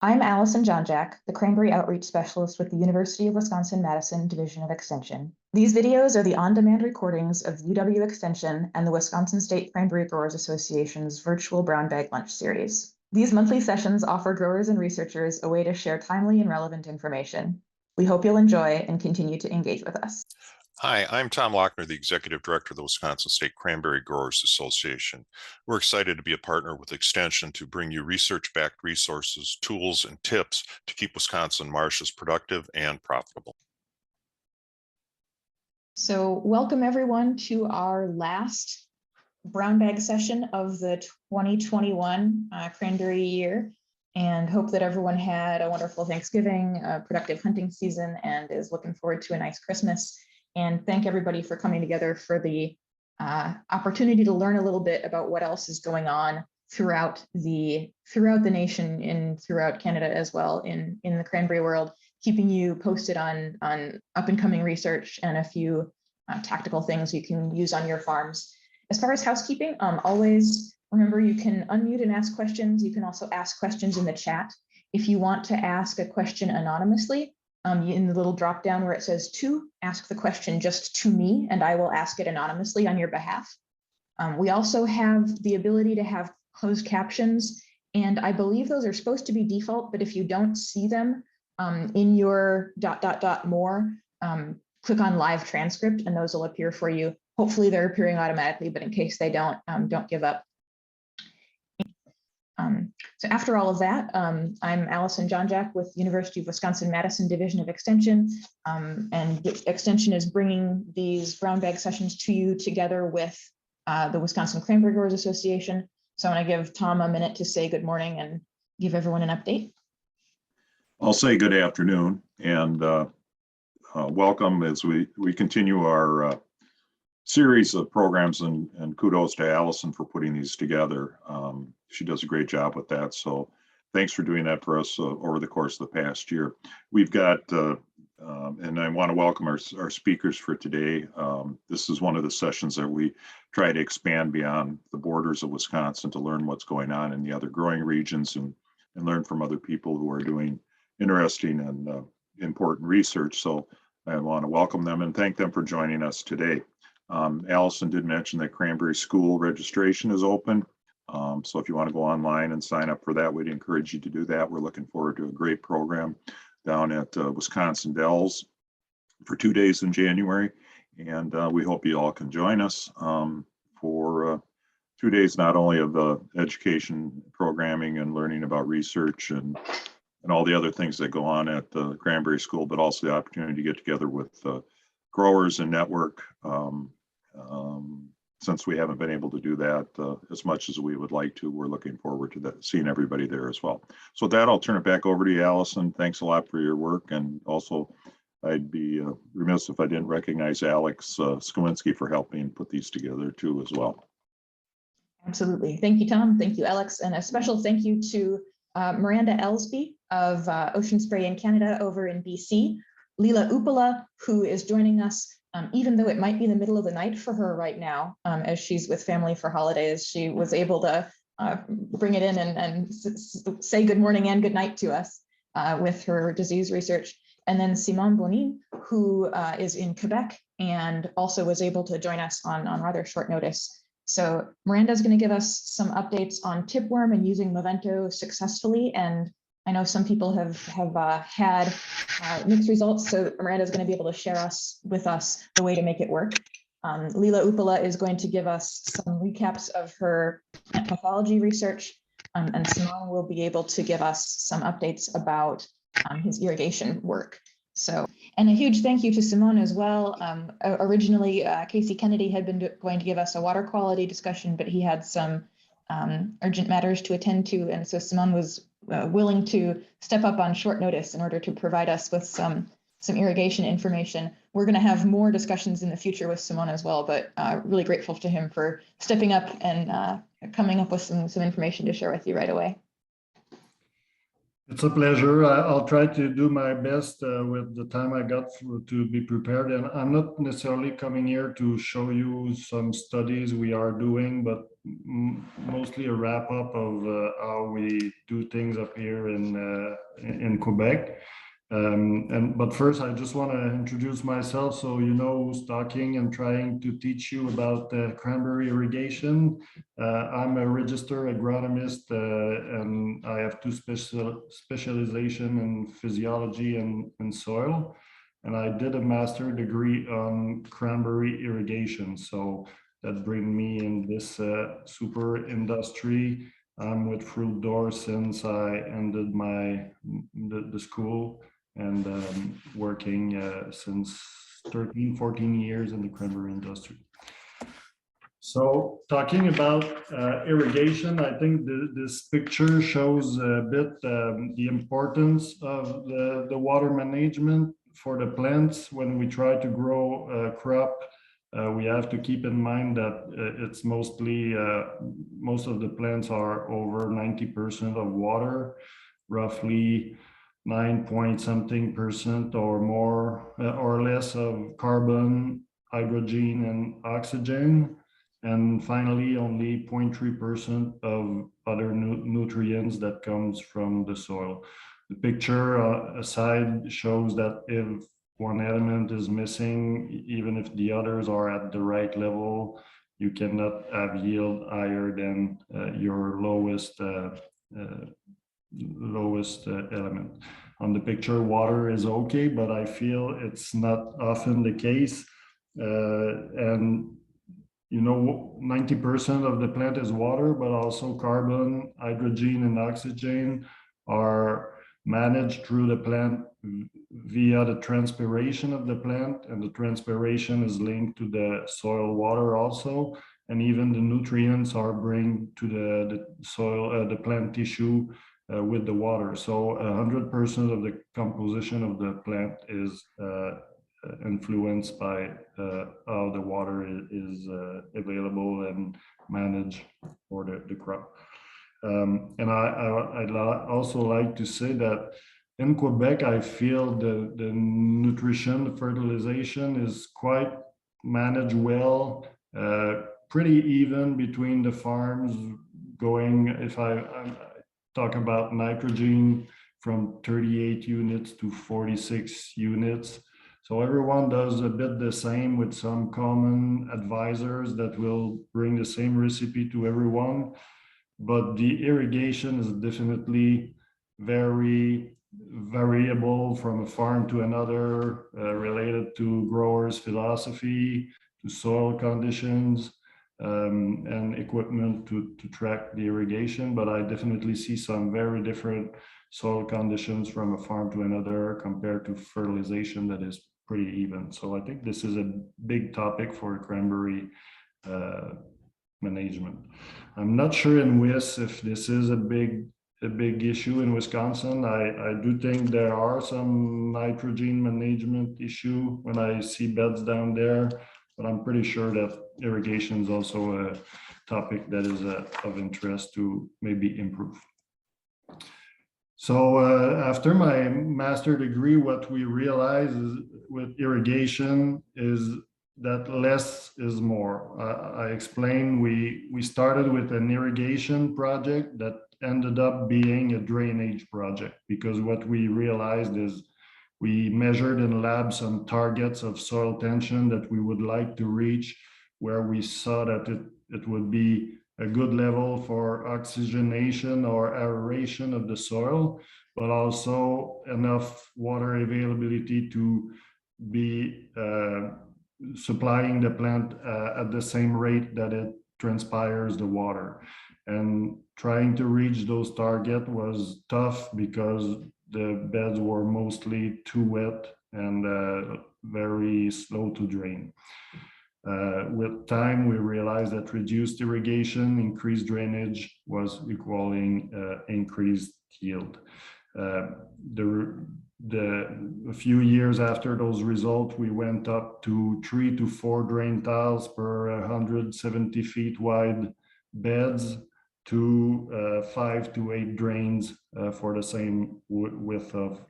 I'm Allison Jonjak, the Cranberry Outreach Specialist with the University of Wisconsin-Madison Division of Extension. These videos are the on-demand recordings of UW Extension and the Wisconsin State Cranberry Growers Association's virtual brown bag lunch series. These monthly sessions offer growers and researchers a way to share timely and relevant information. We hope you'll enjoy and continue to engage with us. Hi, I'm Tom Lochner, the Executive Director of the Wisconsin State Cranberry Growers Association. We're excited to be a partner with Extension to bring you research-backed resources, tools, and tips to keep Wisconsin marshes productive and profitable. So welcome everyone to our last brown bag session of the 2021 cranberry year, and hope that everyone had a wonderful Thanksgiving, a productive hunting season, and is looking forward to a nice Christmas. And thank everybody for coming together for the opportunity to learn a little bit about what else is going on throughout the nation and throughout Canada as well in the cranberry world, keeping you posted on up and coming research and a few tactical things you can use on your farms. As far as housekeeping, always remember you can unmute and ask questions. You can also ask questions in the chat. If you want to ask a question anonymously, in the little drop down where it says to, ask the question just to me, and I will ask it anonymously on your behalf. We also have the ability to have closed captions, and I believe those are supposed to be default, but if you don't see them in your ... more, click on live transcript and those will appear for you. Hopefully they're appearing automatically, but in case they don't give up. So after all of that, I'm Allison Jonjak with University of Wisconsin-Madison Division of Extension, and Extension is bringing these brown bag sessions to you together with the Wisconsin Cranberry Growers Association. So I'm going to give Tom a minute to say good morning and give everyone an update. I'll say good afternoon and welcome as we continue our series of programs, and kudos to Allison for putting these together. She does a great job with that. So thanks for doing that for us over the course of the past year. We've got, and I want to welcome our speakers for today. This is one of the sessions that we try to expand beyond the borders of Wisconsin to learn what's going on in the other growing regions and learn from other people who are doing interesting and important research. So I want to welcome them and thank them for joining us today. Allison did mention that Cranberry School registration is open. So if you want to go online and sign up for that, we'd encourage you to do that. We're looking forward to a great program down at Wisconsin Dells for 2 days in January. And we hope you all can join us for 2 days, not only of education programming and learning about research and all the other things that go on at the Cranberry School, but also the opportunity to get together with growers and network. Since we haven't been able to do that as much as we would like to, we're looking forward to that, seeing everybody there as well. So with that, I'll turn it back over to you, Allison. Thanks a lot for your work. And also, I'd be remiss if I didn't recognize Alex Skowinski for helping put these together too as well. Absolutely. Thank you, Tom. Thank you, Alex. And a special thank you to Miranda Ellsby of Ocean Spray in Canada over in BC, Leela Upala, who is joining us even though it might be the middle of the night for her right now, as she's with family for holidays. She was able to bring it in and say good morning and good night to us with her disease research. And then Simon Bonin, who is in Quebec and also was able to join us on rather short notice. So Miranda's going to give us some updates on tipworm and using Movento successfully. And I know some people have had mixed results, so Miranda's going to be able to share with us the way to make it work. Leela Upala is going to give us some recaps of her plant pathology research, and Simon will be able to give us some updates about his irrigation work. So, and a huge thank you to Simone as well. Originally, Casey Kennedy had been going to give us a water quality discussion, but he had some urgent matters to attend to, and so Simone was willing to step up on short notice in order to provide us with some irrigation information. We're going to have more discussions in the future with Simone as well, but really grateful to him for stepping up and coming up with some information to share with you right away. It's a pleasure. I'll try to do my best with the time I got to be prepared. And I'm not necessarily coming here to show you some studies we are doing, but mostly a wrap up of how we do things up here in Quebec. But first, I just want to introduce myself so you know who's talking and trying to teach you about cranberry irrigation. I'm a registered agronomist and I have two specialization in physiology and soil. And I did a master degree on cranberry irrigation. So that brings me in this super industry. I'm with Fruit Door since I ended the school and working since 13, 14 years in the cranberry industry. So talking about irrigation, I think this picture shows a bit the importance of the water management for the plants. When we try to grow a crop, we have to keep in mind that it's mostly, most of the plants are over 90% of water, roughly 9-point-something% or more or less of carbon, hydrogen, and oxygen. And finally, only 0.3% of other nutrients that comes from the soil. The picture aside shows that if one element is missing, even if the others are at the right level, you cannot have yield higher than your lowest element. On the picture, water is okay, but I feel it's not often the case. And you know, 90% of the plant is water, but also carbon, hydrogen, and oxygen are managed through the plant via the transpiration of the plant, and the transpiration is linked to the soil water also, and even the nutrients are bring to the soil, the plant tissue with the water. So 100% of the composition of the plant is influenced by how the water is available and managed for the crop. And I'd also like to say that in Quebec, I feel the nutrition, the fertilization is quite managed well, pretty even between the farms going, if I talk about nitrogen, from 38 units to 46 units. So everyone does a bit the same with some common advisors that will bring the same recipe to everyone. But the irrigation is definitely very variable from a farm to another, related to growers' philosophy, to soil conditions, and equipment to track the irrigation. But I definitely see some very different soil conditions from a farm to another compared to fertilization that is pretty even. So I think this is a big topic for cranberry management. I'm not sure in Wis if this is a big issue in Wisconsin. I do think there are some nitrogen management issue when I see beds down there, but I'm pretty sure that irrigation is also a topic that is of interest to maybe improve. So after my master degree, what we realize is with irrigation is that less is more. I explained we started with an irrigation project that ended up being a drainage project, because what we realized is we measured in lab some targets of soil tension that we would like to reach, where we saw that it would be a good level for oxygenation or aeration of the soil, but also enough water availability to be supplying the plant at the same rate that it transpires the water. And trying to reach those targets was tough because the beds were mostly too wet and very slow to drain. With time, we realized that reduced irrigation, increased drainage was equaling increased yield. A few years after those results, we went up to 3 to 4 drain tiles per 170 feet wide beds, to 5 to 8 drains for the same width of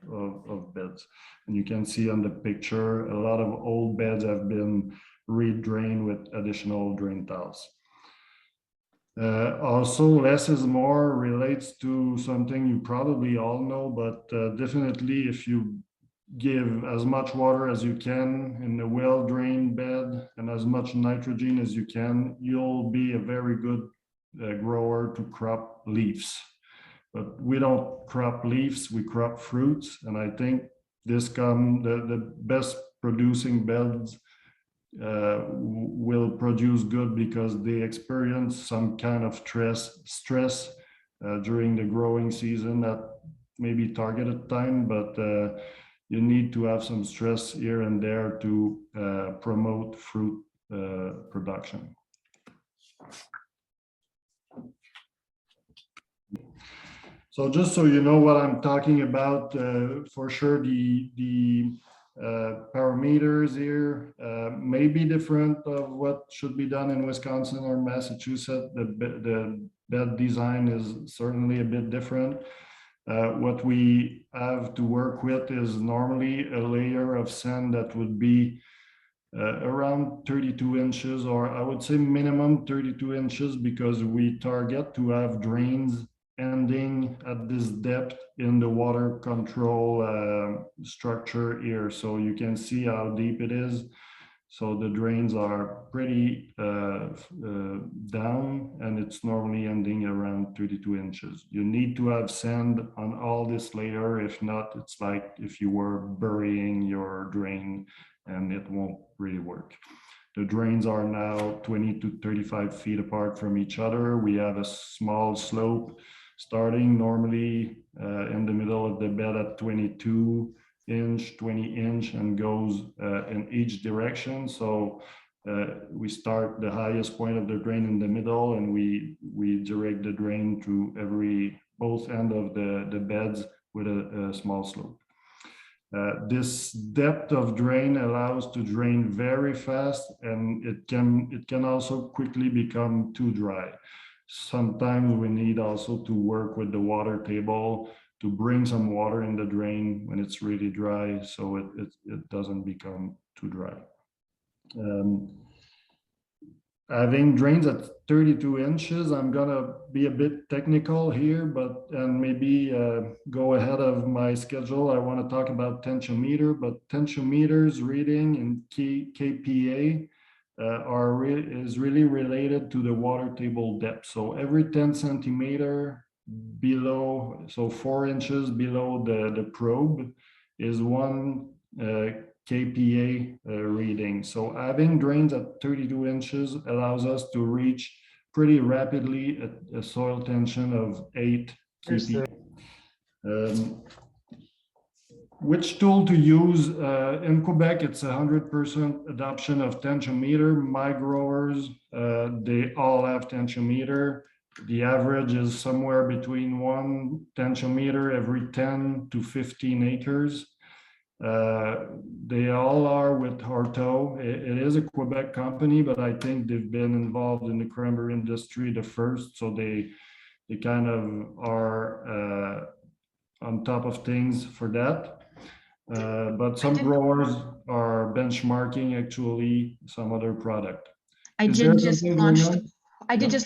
beds. And you can see on the picture, a lot of old beds have been redrained with additional drain tiles. Also, less is more relates to something you probably all know, but definitely if you give as much water as you can in a well-drained bed and as much nitrogen as you can, you'll be a very good grower to crop leaves. But we don't crop leaves, we crop fruits. And I think the best producing beds will produce good because they experience some kind of stress during the growing season at maybe targeted time, but you need to have some stress here and there to promote fruit production. So just so you know what I'm talking about, for sure the parameters here may be different of what should be done in Wisconsin or Massachusetts. The bed design is certainly a bit different. What we have to work with is normally a layer of sand that would be around 32 inches, or I would say minimum 32 inches, because we target to have drains ending at this depth in the water control structure here. So you can see how deep it is. So the drains are pretty down, and it's normally ending around 32 inches. You need to have sand on all this layer. If not, it's like if you were burying your drain, and it won't really work. The drains are now 20 to 35 feet apart from each other. We have a small slope starting normally in the middle of the bed at 22 inch, 20 inch, and goes in each direction. So we start the highest point of the drain in the middle, and we direct the drain to both end of the beds with a small slope. This depth of drain allows to drain very fast, and it can also quickly become too dry. Sometimes we need also to work with the water table to bring some water in the drain when it's really dry, so it doesn't become too dry. Having drains at 32 inches, I'm gonna be a bit technical here, and maybe go ahead of my schedule. I want to talk about tensiometer, but tensiometers reading in kPa is really related to the water table depth. So every 10 centimeter below, so 4 inches below the probe, is 1 kPa reading. So having drains at 32 inches allows us to reach pretty rapidly a soil tension of 8 kPa. Which tool to use? In Quebec, it's 100% adoption of tensiometer. My growers, they all have tensiometer. The average is somewhere between 1 tensiometer every 10 to 15 acres. They all are with Horto. It is a Quebec company, but I think they've been involved in the cranberry industry the first, so they kind of are on top of things for that. But some growers are benchmarking actually some other product. I did just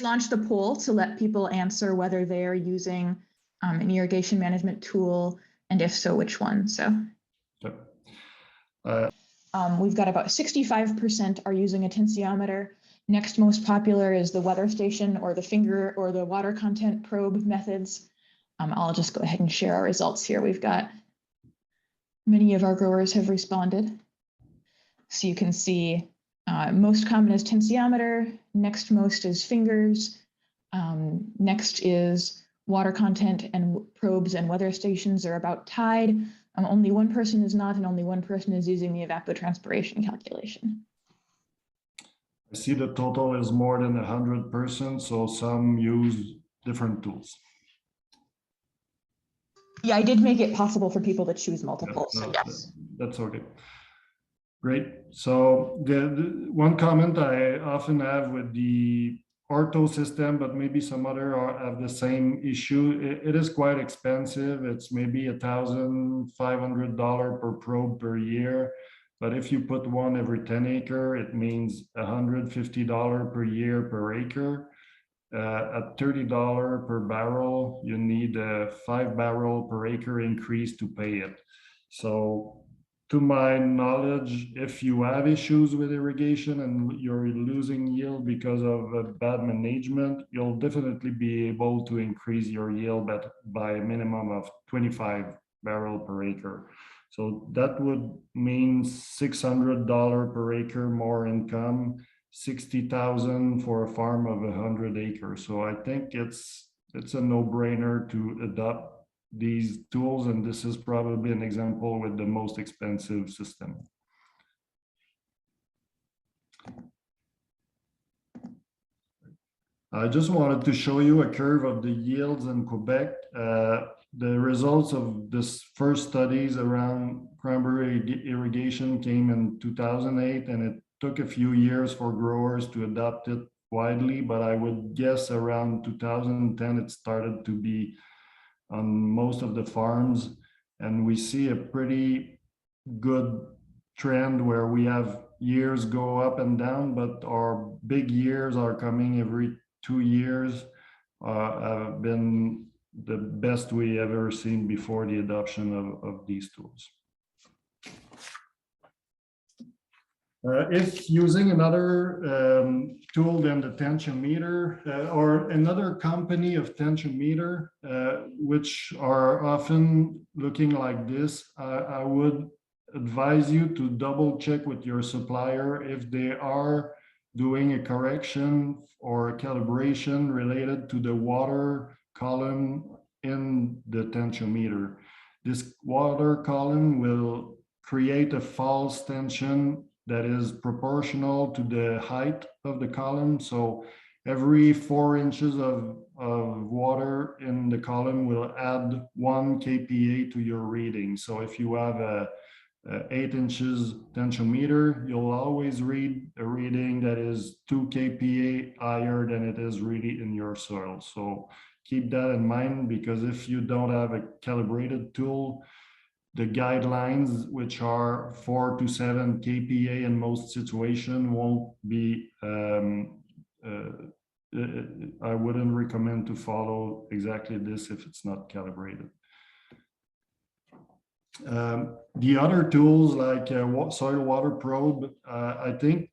launch the poll to let people answer whether they are using an irrigation management tool, and if so, which one. So we've got about 65% are using a tensiometer. Next most popular is the weather station or the finger or the water content probe methods. I'll just go ahead and share our results here. We've got many of our growers have responded. So you can see most common is tensiometer, next most is fingers, next is water content, and probes and weather stations are about tied. Only one person is not, and only one person is using the evapotranspiration calculation. I see the total is more than 100%, so some use different tools. Yeah, I did make it possible for people to choose multiple, so yes. That's okay. Great. So the one comment I often have with the ortho system, but maybe some other have the same issue. It is quite expensive. It's maybe $1,500 per probe per year. But if you put one every 10 acre, it means $150 per year per acre. At $30 per barrel, you need a 5 barrel per acre increase to pay it. So to my knowledge, if you have issues with irrigation and you're losing yield because of bad management, you'll definitely be able to increase your yield by a minimum of 25 barrel per acre. So that would mean $600 per acre more income, 60,000 for a farm of 100 acres. So I think it's a no-brainer to adopt these tools, and this is probably an example with the most expensive system. I just wanted to show you a curve of the yields in Quebec. The results of this first studies around cranberry irrigation came in 2008, and it took a few years for growers to adopt it widely, but I would guess around 2010 it started to be on most of the farms, and we see a pretty good trend where we have years go up and down, but our big years are coming every 2 years. Have been the best we ever seen before the adoption of these tools. If using another tool than the tensiometer or another company of tensiometer, which are often looking like this, I would advise you to double check with your supplier if they are doing a correction or a calibration related to the water column in the tensiometer. This water column will create a false tension that is proportional to the height of the column. So every 4 inches of water in the column will add 1 kPa to your reading. So if you have a 8 inches tensiometer, you'll always read a reading that is 2 kPa higher than it is really in your soil. So keep that in mind, because if you don't have a calibrated tool, the guidelines, which are 4 to 7 kPa in most situations, won't be, I wouldn't recommend to follow exactly this if it's not calibrated. The other tools like soil water probe, I think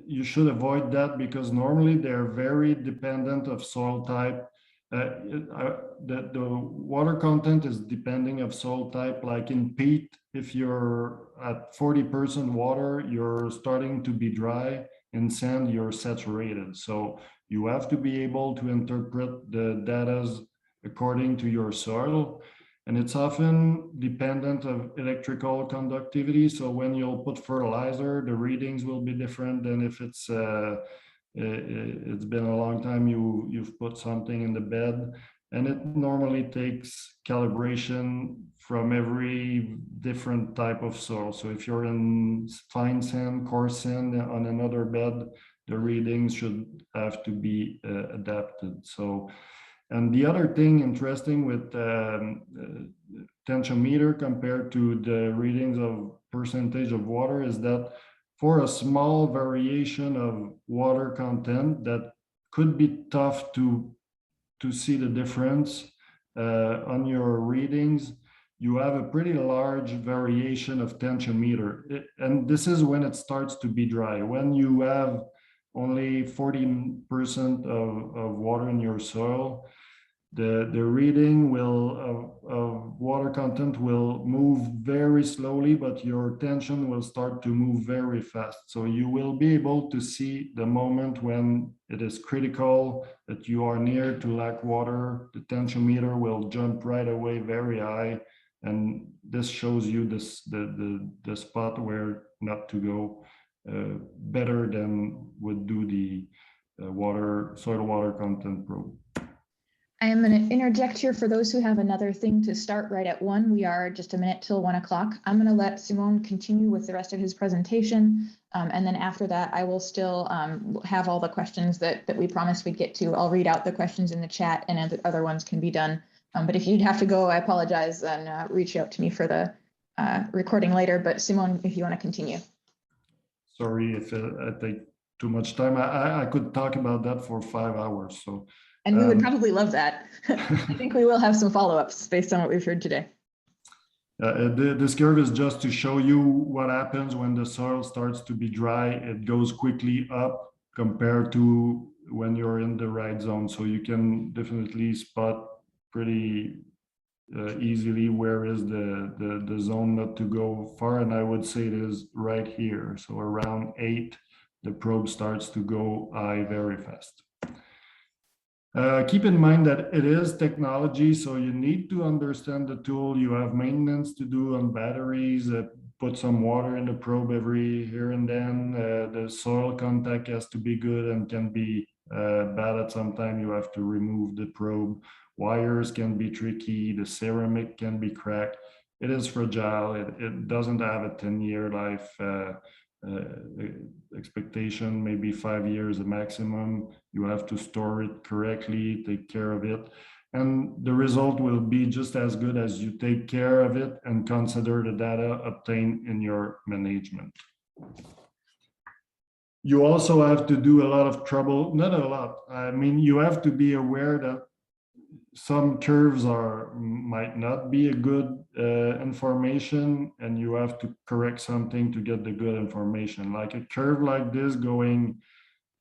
you should avoid that, because normally they're very dependent of soil type. The water content is depending of soil type. Like in peat, if you're at 40% water, you're starting to be dry. In sand, you're saturated. So you have to be able to interpret the data according to your soil. And it's often dependent of electrical conductivity. So when you'll put fertilizer, the readings will be different than if it's been a long time you've put something in the bed. And it normally takes calibration from every different type of soil. So if you're in fine sand, coarse sand on another bed, the readings should have to be adapted. So, and the other thing interesting with tensiometer compared to the readings of percentage of water is that for a small variation of water content that could be tough to see the difference on your readings, you have a pretty large variation of tensiometer. And this is when it starts to be dry. When you have only 40% of water in your soil, the reading of water content will move very slowly, but your tension will start to move very fast. So you will be able to see the moment when it is critical that you are near to lack water. The tensiometer will jump right away very high, and this shows you the spot where not to go, better than would do the soil water content probe. I am going to interject here for those who have another thing to start right at 1. We are just a minute till 1 o'clock. I'm going to let Simon continue with the rest of his presentation. And then after that, I will still have all the questions that we promised we'd get to. I'll read out the questions in the chat and other ones can be done. But if you'd have to go, I apologize, and reach out to me for the recording later. But Simon, if you want to continue. Sorry if I take too much time. I could talk about that for 5 hours. So. And we would probably love that. I think we will have some follow-ups based on what we've heard today. This curve is just to show you what happens when the soil starts to be dry. It goes quickly up compared to when you're in the right zone. So you can definitely spot pretty easily where is the zone not to go far. And I would say it is right here. So around 8, the probe starts to go high very fast. Keep in mind that it is technology, so you need to understand the tool. You have maintenance to do on batteries, put some water in the probe every here and then. The soil contact has to be good and can be bad at some time. You have to remove the probe. Wires can be tricky. The ceramic can be cracked. It is fragile. It doesn't have a 10-year life expectation, maybe 5 years a maximum. You have to store it correctly, take care of it, and the result will be just as good as you take care of it and consider the data obtained in your management. You also have to do a lot of trouble, not a lot. I mean, you have to be aware that some curves might not be a good information, and you have to correct something to get the good information. Like a curve like this going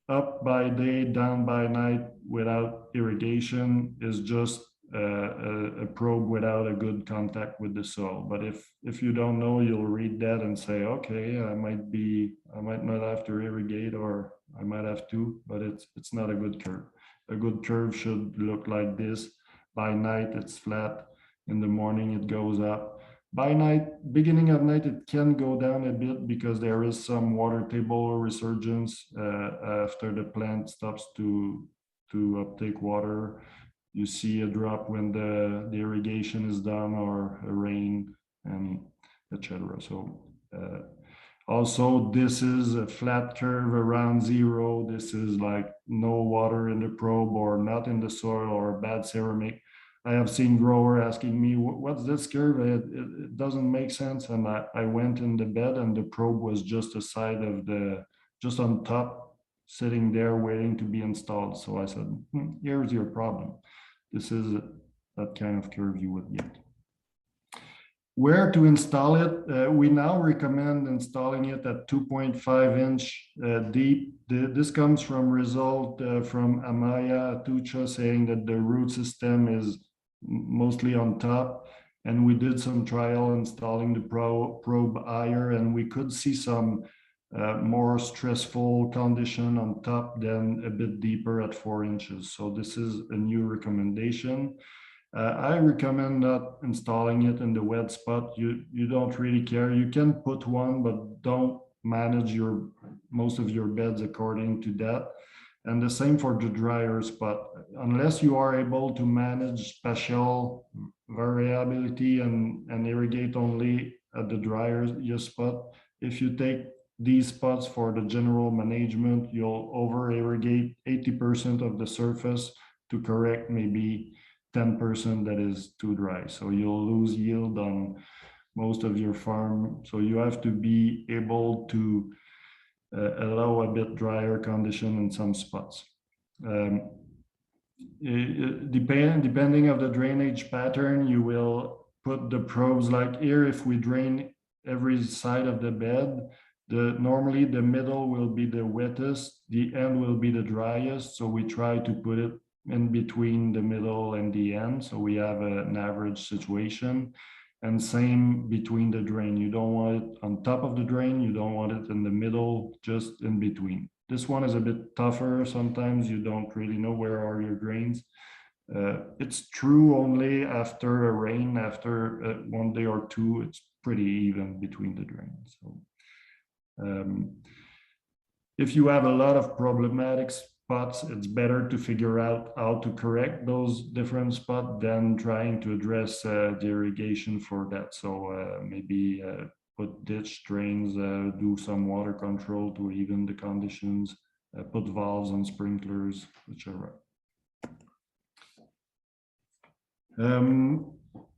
up by day, down by night without irrigation is just a probe without a good contact with the soil. But if you don't know, you'll read that and say, okay, I might not have to irrigate, or I might have to, but it's not a good curve. A good curve should look like this. By night, it's flat. In the morning, it goes up. By night, beginning of night, it can go down a bit because there is some water table resurgence after the plant stops to uptake water. You see a drop when the irrigation is done, or a rain, and etc. So also, this is a flat curve around 0. This is like no water in the probe, or not in the soil, or bad ceramic. I have seen grower asking me, what's this curve? It doesn't make sense. And I went in the bed, and the probe was just aside of just on top, sitting there waiting to be installed. So I said, here's your problem. This is that kind of curve you would get. Where to install it? We now recommend installing it at 2.5 inch deep. This comes from result from Amaya Atucha saying that the root system is mostly on top, and we did some trial installing the probe higher, and we could see some more stressful condition on top than a bit deeper at 4 inches. So this is a new recommendation. I recommend not installing it in the wet spot. You don't really care. You can put one, but don't manage most of your beds according to that. And the same for the drier spot. Unless you are able to manage spatial variability and irrigate only at the drier spot, if you take these spots for the general management, you'll over irrigate 80% of the surface to correct maybe 10% that is too dry. So you'll lose yield on most of your farm. So you have to be able to allow a bit drier condition in some spots. Depending of the drainage pattern, you will put the probes like here. If we drain every side of the bed, normally the middle will be the wettest, the end will be the driest. So we try to put it in between the middle and the end, so we have an average situation. And same between the drain. You don't want it on top of the drain, you don't want it in the middle, just in between. This one is a bit tougher. Sometimes you don't really know where are your drains. It's true only after a rain, after 1 day or 2, it's pretty even between the drains. So if you have a lot of problematic spots, it's better to figure out how to correct those different spots than trying to address the irrigation for that. So maybe put ditch drains, do some water control to even the conditions, put valves on sprinklers, whichever.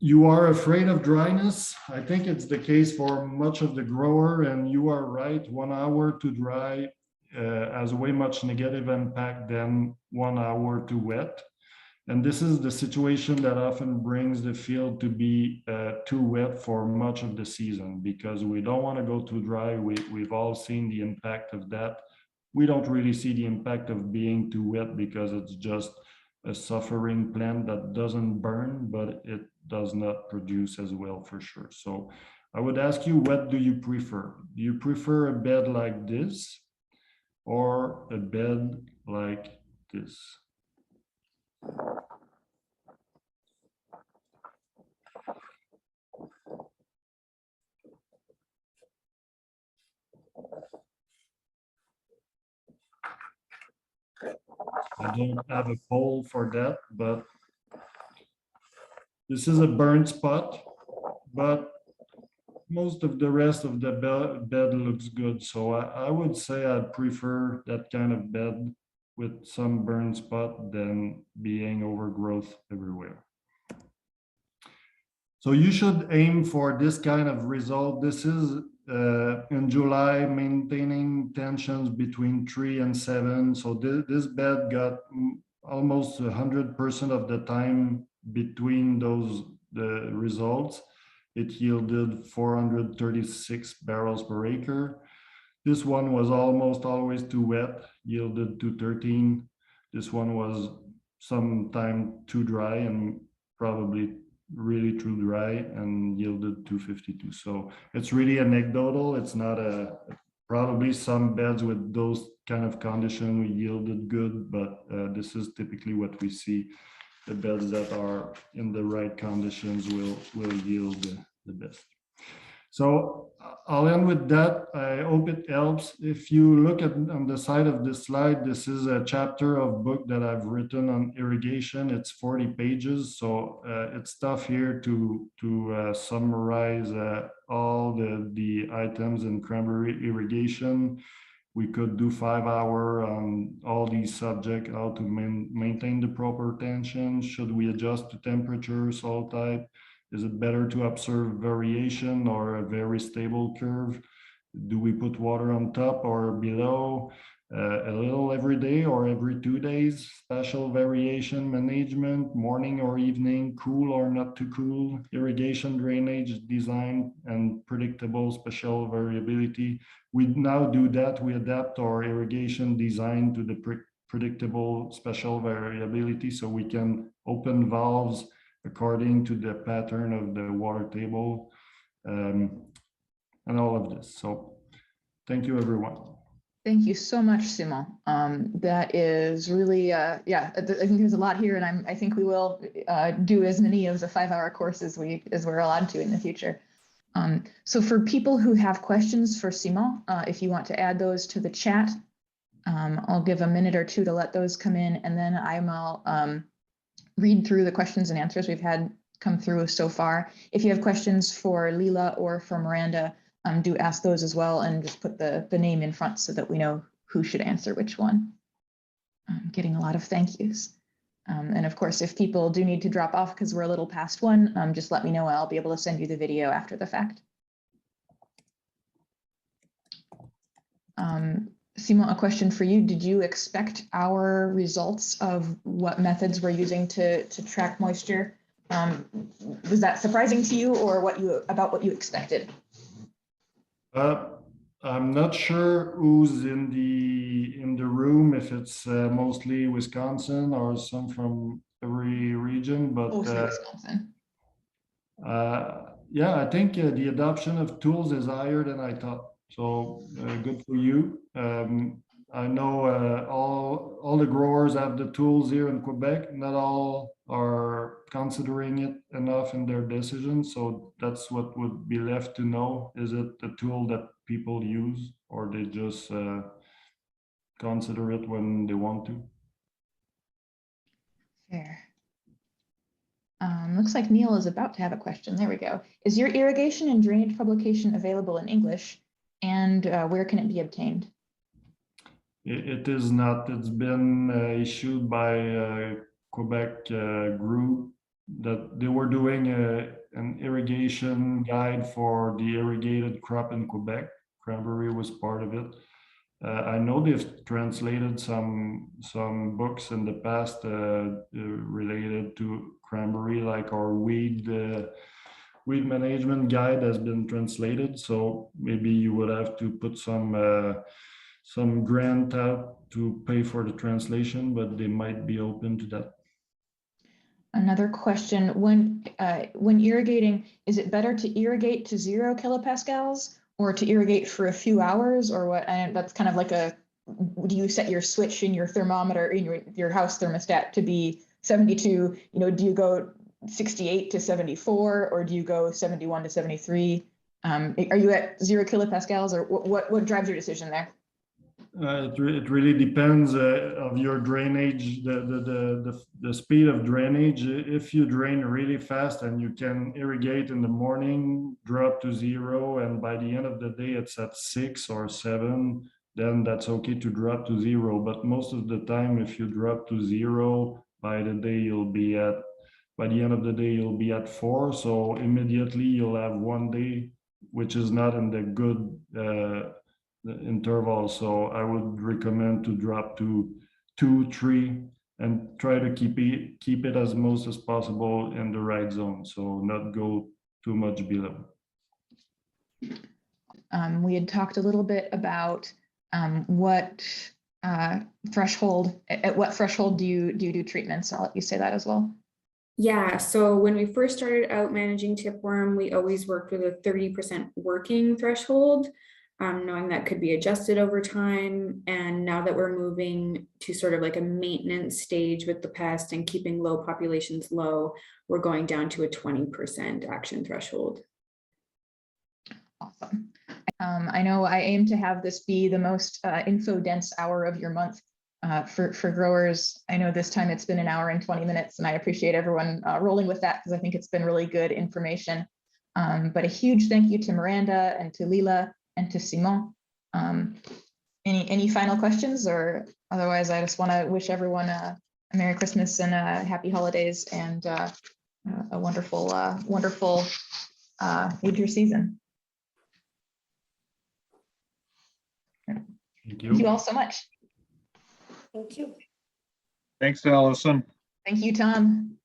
You are afraid of dryness. I think it's the case for much of the grower, and you are right. 1 hour to dry has way much negative impact than 1 hour to wet. And this is the situation that often brings the field to be too wet for much of the season, because we don't want to go too dry. We've all seen the impact of that. We don't really see the impact of being too wet because it's just a suffering plant that doesn't burn, but it does not produce as well for sure. So I would ask you, what do you prefer? Do you prefer a bed like this or a bed like this? I don't have a poll for that, but this is a burnt spot, but most of the rest of the bed looks good. So I would say I'd prefer that kind of bed with some burnt spot than being overgrowth everywhere. So you should aim for this kind of result. This is in July, maintaining tensions between 3 and 7. So this bed got almost 100% of the time between the results. It yielded 436 barrels per acre. This one was almost always too wet, yielded 213. This one was sometime too dry and probably really too dry and yielded 252. So it's really anecdotal. It's not probably some beds with those kind of conditions yielded good, but this is typically what we see. The beds that are in the right conditions will yield the best. So I'll end with that. I hope it helps. If you look at on the side of this slide, this is a chapter of book that I've written on irrigation. It's 40 pages, so it's tough here to summarize all the items in cranberry irrigation. We could do 5 hours on all these subjects, how to maintain the proper tension. Should we adjust to temperature, soil type? Is it better to observe variation or a very stable curve? Do we put water on top or below? A little every day or every 2 days? Spatial variation management, morning or evening, cool or not too cool? Irrigation drainage design and predictable spatial variability. We now do that. We adapt our irrigation design to the predictable spatial variability, so we can open valves according to the pattern of the water table, and all of this. So thank you, everyone. Thank you so much, Simon. That is really, yeah, I think there's a lot here, and I think we will do as many of the 5-hour courses as we're allowed to in the future. So for people who have questions for Simon, if you want to add those to the chat, I'll give a minute or two to let those come in, and then I'll read through the questions and answers we've had come through so far. If you have questions for Leela or for Miranda, do ask those as well, and just put the name in front so that we know who should answer which one. I'm getting a lot of thank yous. And of course, if people do need to drop off because we're a little past 1, just let me know. I'll be able to send you the video after the fact. Simon, a question for you. Did you expect our results of what methods we're using to track moisture? Was that surprising to you, or about what you expected? I'm not sure who's in the room, if it's mostly Wisconsin or some from every region, but Mostly Wisconsin. yeah, I think the adoption of tools is higher than I thought. So good for you. I know all the growers have the tools here in Quebec. Not all are considering it enough in their decisions. So that's what would be left to know. Is it the tool that people use, or they just consider it when they want to. Fair. Looks like Neil is about to have a question. There we go. Is your irrigation and drainage publication available in English? And where can it be obtained? It is not. It's been issued by a Quebec group that they were doing an irrigation guide for the irrigated crop in Quebec. Cranberry was part of it. I know they've translated some books in the past related to cranberry, like our weed management guide has been translated. So maybe you would have to put some grant out to pay for the translation, but they might be open to that. Another question: when irrigating, is it better to irrigate to 0 kilopascals or to irrigate for a few hours, or what? And that's kind of like do you set your switch in your thermometer in your house thermostat to be 72? You know, do you go 68 to 74, or do you go 71 to 73? Are you at 0 kilopascals, or what drives your decision there? It really depends of your drainage, the speed of drainage. If you drain really fast and you can irrigate in the morning, drop to 0, and by the end of the day it's at 6 or 7, then that's okay to drop to 0. But most of the time, if you drop to 0, by the end of the day you'll be at 4. So immediately you'll have 1 day which is not in the good interval. So I would recommend to drop to 2, 3, and try to keep it as most as possible in the right zone. So not go too much below. We had talked a little bit about what threshold, at what threshold do you do treatments? I'll let you say that as well. Yeah, so when we first started out managing tipworm, we always worked with a 30% working threshold, knowing that could be adjusted over time. And now that we're moving to sort of like a maintenance stage with the pest and keeping low populations low, we're going down to a 20% action threshold. Awesome. I know I aim to have this be the most info-dense hour of your month for growers. I know this time it's been 1 hour and 20 minutes, and I appreciate everyone rolling with that, because I think it's been really good information. But a huge thank you to Miranda and to Lila and to Simon. Any final questions, or otherwise I just want to wish everyone a Merry Christmas and Happy Holidays and a wonderful winter season. Thank you. Thank you all so much. Thank you. Thanks, Allison. Thank you, Tom.